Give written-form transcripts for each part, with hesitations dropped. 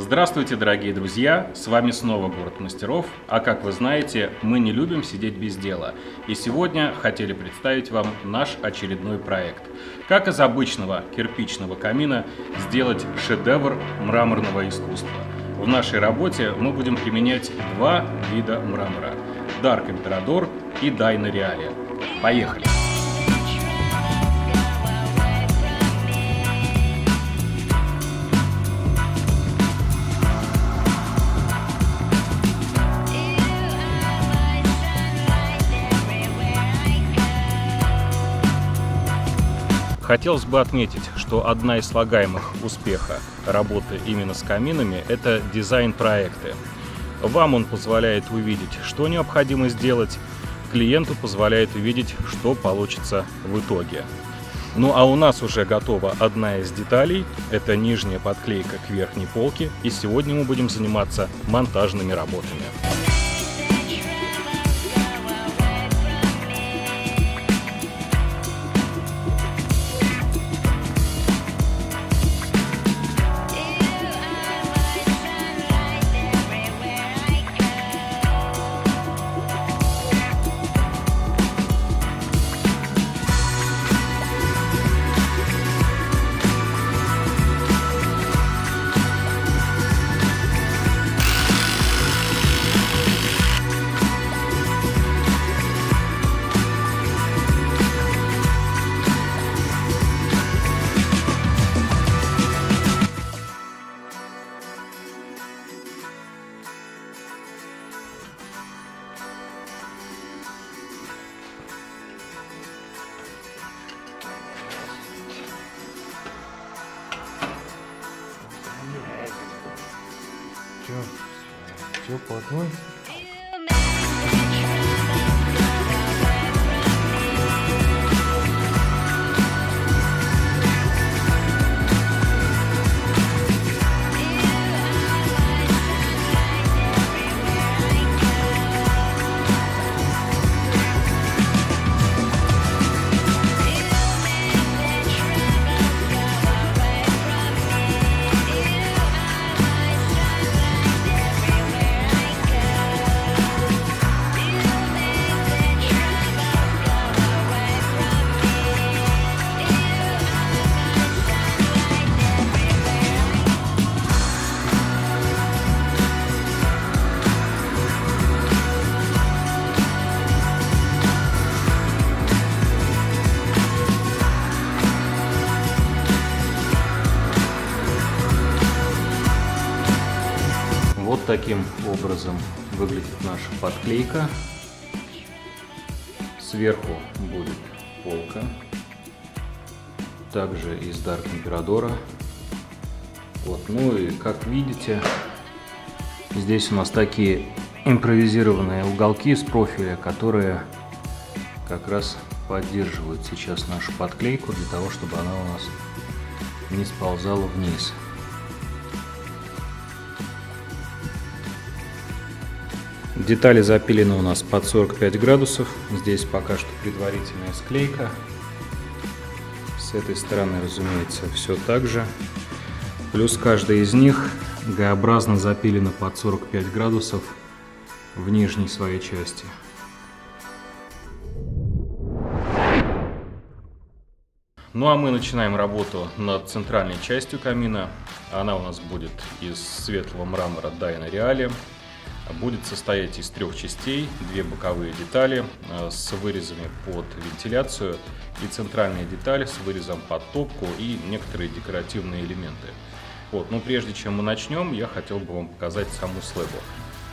Здравствуйте, дорогие друзья! С вами снова Город Мастеров, а как вы знаете, мы не любим сидеть без дела. И сегодня хотели представить вам наш очередной проект. Как из обычного кирпичного камина сделать шедевр мраморного искусства. В нашей работе мы будем применять два вида мрамора – Dark Emperador и Dyna Reale. Поехали! Хотелось бы отметить, что одна из слагаемых успеха работы именно с каминами – это дизайн-проекты. Вам он позволяет увидеть, что необходимо сделать, клиенту позволяет увидеть, что получится в итоге. Ну а у нас уже готова одна из деталей – это нижняя подклейка к верхней полке, и сегодня мы будем заниматься монтажными работами. Все по одной. Вот таким образом выглядит наша подклейка. Сверху будет полка, также из Dark Emperador. Вот, ну и как видите, здесь у нас такие импровизированные уголки с профиля, которые как раз поддерживают сейчас нашу подклейку для того, чтобы она у нас не сползала вниз. Детали запилены у нас под 45 градусов. Здесь пока что предварительная склейка. С этой стороны, разумеется, все так же. Плюс каждая из них Г-образно запилена под 45 градусов в нижней своей части. Ну а мы начинаем работу над центральной частью камина. Она у нас будет из светлого мрамора Dyna Reale. Будет состоять из трех частей, две боковые детали с вырезами под вентиляцию и центральная деталь с вырезом под топку и некоторые декоративные элементы. Вот, но прежде чем мы начнем, я хотел бы вам показать саму слэбу.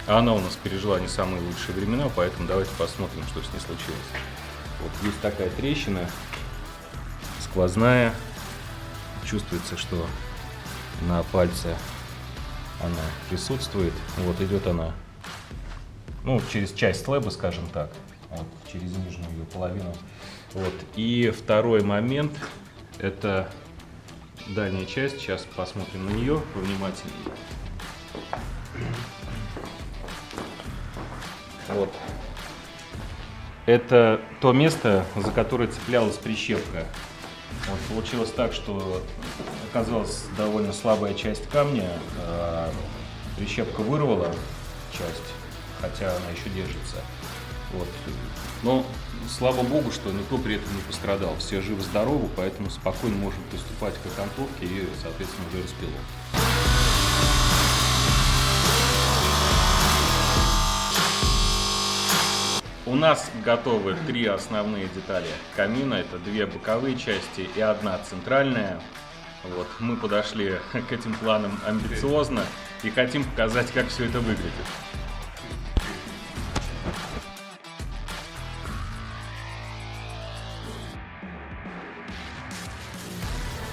Она у нас пережила не самые лучшие времена, поэтому давайте посмотрим, что с ней случилось. Вот есть такая трещина, сквозная, чувствуется, что на пальце она присутствует. Вот идет она, ну, через часть слэба, скажем так, вот, через нижнюю ее половину. Вот. И второй момент — это дальняя часть. Сейчас посмотрим на нее повнимательнее. Вот. Это то место, за которое цеплялась прищепка. Вот получилось так, что оказалась довольно слабая часть камня, прищепка вырвала часть, хотя она еще держится. Вот. Но слава богу, что никто при этом не пострадал. Все живы-здоровы, поэтому спокойно можем приступать к окантовке и, соответственно, уже распилу. У нас готовы 3 основные детали камина. Это 2 боковые части и 1 центральная. Вот. Мы подошли к этим планам амбициозно и хотим показать, как все это выглядит.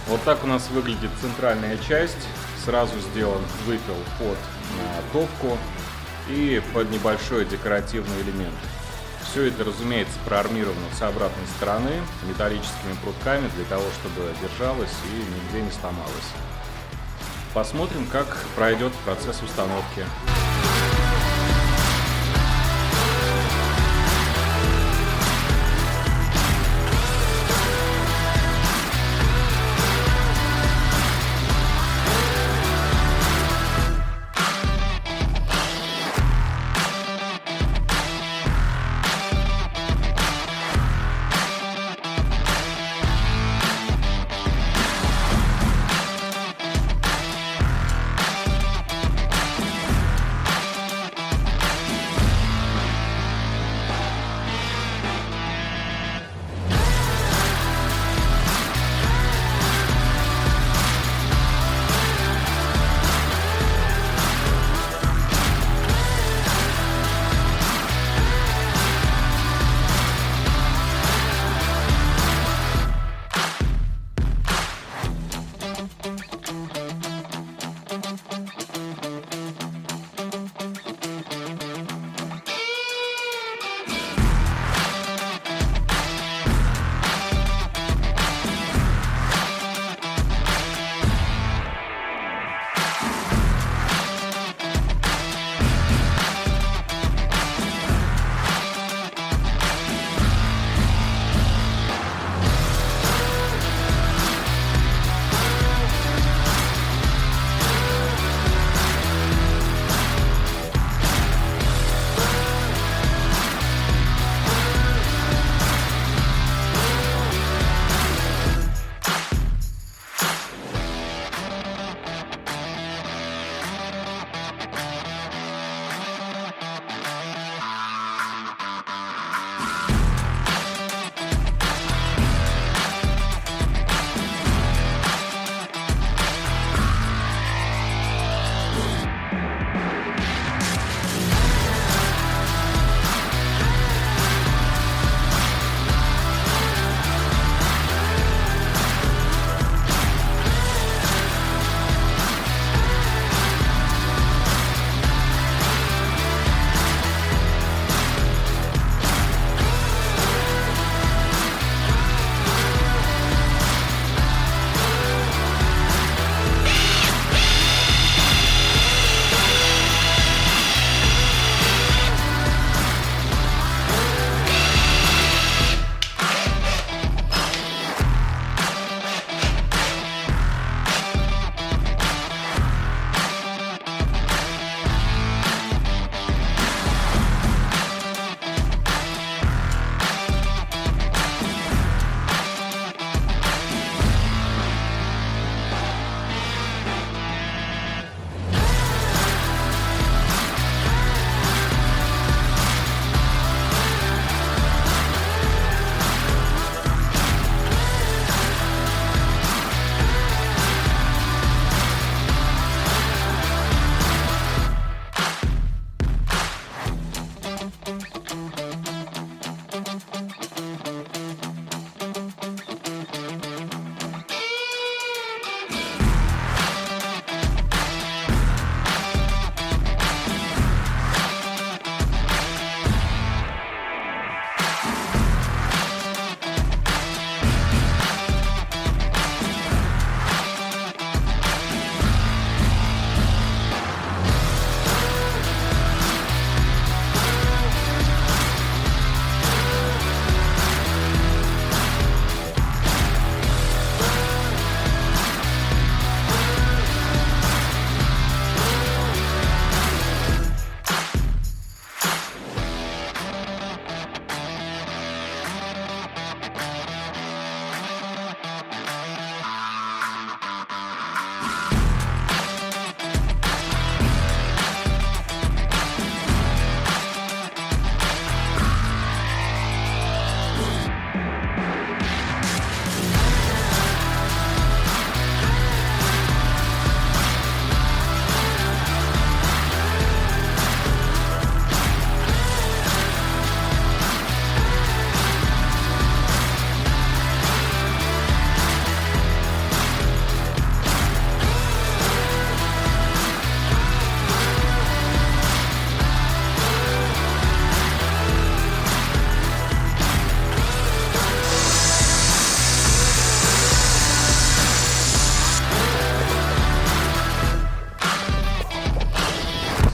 Вот так у нас выглядит центральная часть. Сразу сделан выпил под топку и под небольшой декоративный элемент. Все это, разумеется, проармировано с обратной стороны металлическими прутками для того, чтобы держалось и нигде не сломалось. Посмотрим, как пройдет процесс установки.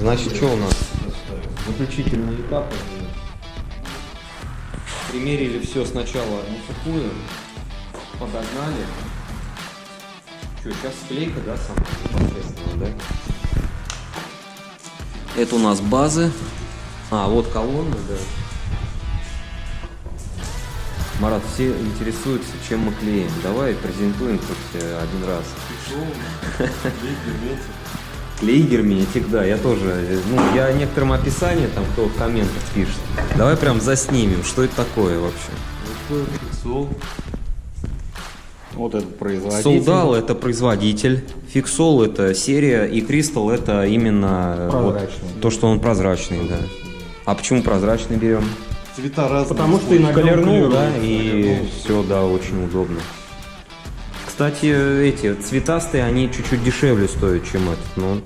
Значит, что у нас? Заключительные этапы. Примерили все сначала на сухую, подогнали. Что, сейчас склейка, да, сама непосредственно, да? Это у нас базы. А, вот колонны, да. Марат, все интересуются, чем мы клеим. Давай презентуем хоть один раз. Клей герметик, да, я тоже. Ну, я некоторым описанием, там, кто в комментах пишет. Давай прям заснимем, что это такое вообще. Фиксол. Вот это производитель. Солдал — это производитель, Фиксол — это серия, и Кристалл — это именно вот то, что он прозрачный, да. А почему прозрачный берем? Цвета разные. Потому что иногда Колернул, да, колируется. и все, да, очень удобно. Кстати, эти цветастые, они чуть-чуть дешевле стоят, чем этот, но...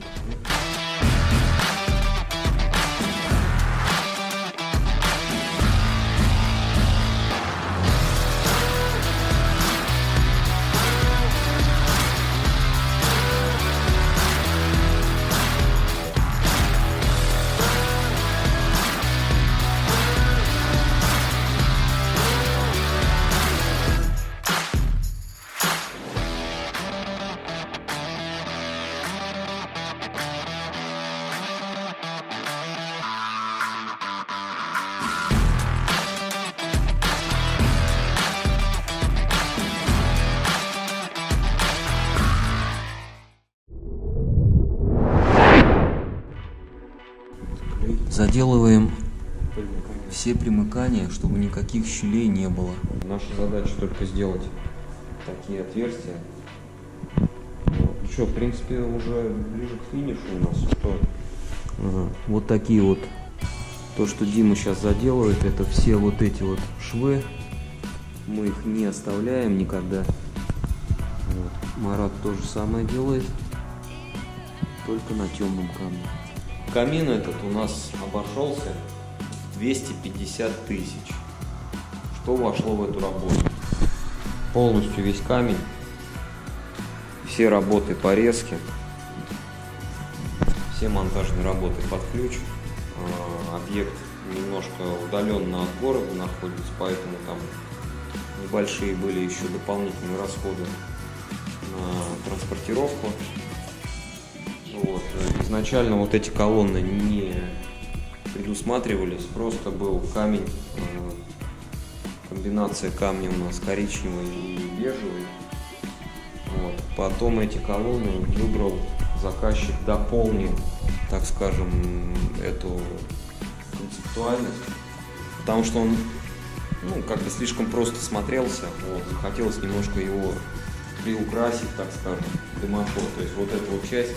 Заделываем все примыкания, чтобы никаких щелей не было. Наша задача только сделать такие отверстия. Вот. Ну что, в принципе, уже ближе к финишу у нас. Что? Вот такие вот. То, что Дима сейчас заделывает, это все вот эти вот швы. Мы их не оставляем никогда. Вот. Марат то же самое делает, только на темном камне. Камин этот у нас обошелся 250 тысяч. Что вошло в эту работу? Полностью весь камень, все работы по резке, все монтажные работы под ключ. Объект немножко удаленно от города находится, поэтому там небольшие были еще дополнительные расходы на транспортировку. Вот. Изначально вот эти колонны не предусматривались, просто был камень, комбинация камня у нас коричневый и бежевый. Вот. Потом эти колонны выбрал заказчик, дополнил, так скажем, эту концептуальность, потому что он, ну, как бы слишком просто смотрелся, вот. Захотелось немножко его приукрасить, так скажем, дымоход, то есть вот эту вот часть.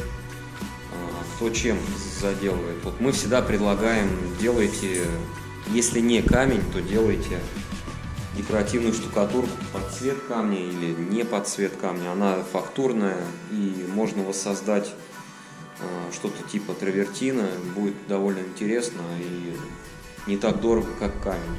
Кто чем заделывает. Вот мы всегда предлагаем, делайте, если не камень, то делайте декоративную штукатурку под цвет камня или не под цвет камня. Она фактурная, и можно воссоздать что-то типа травертина. Будет довольно интересно и не так дорого, как камень.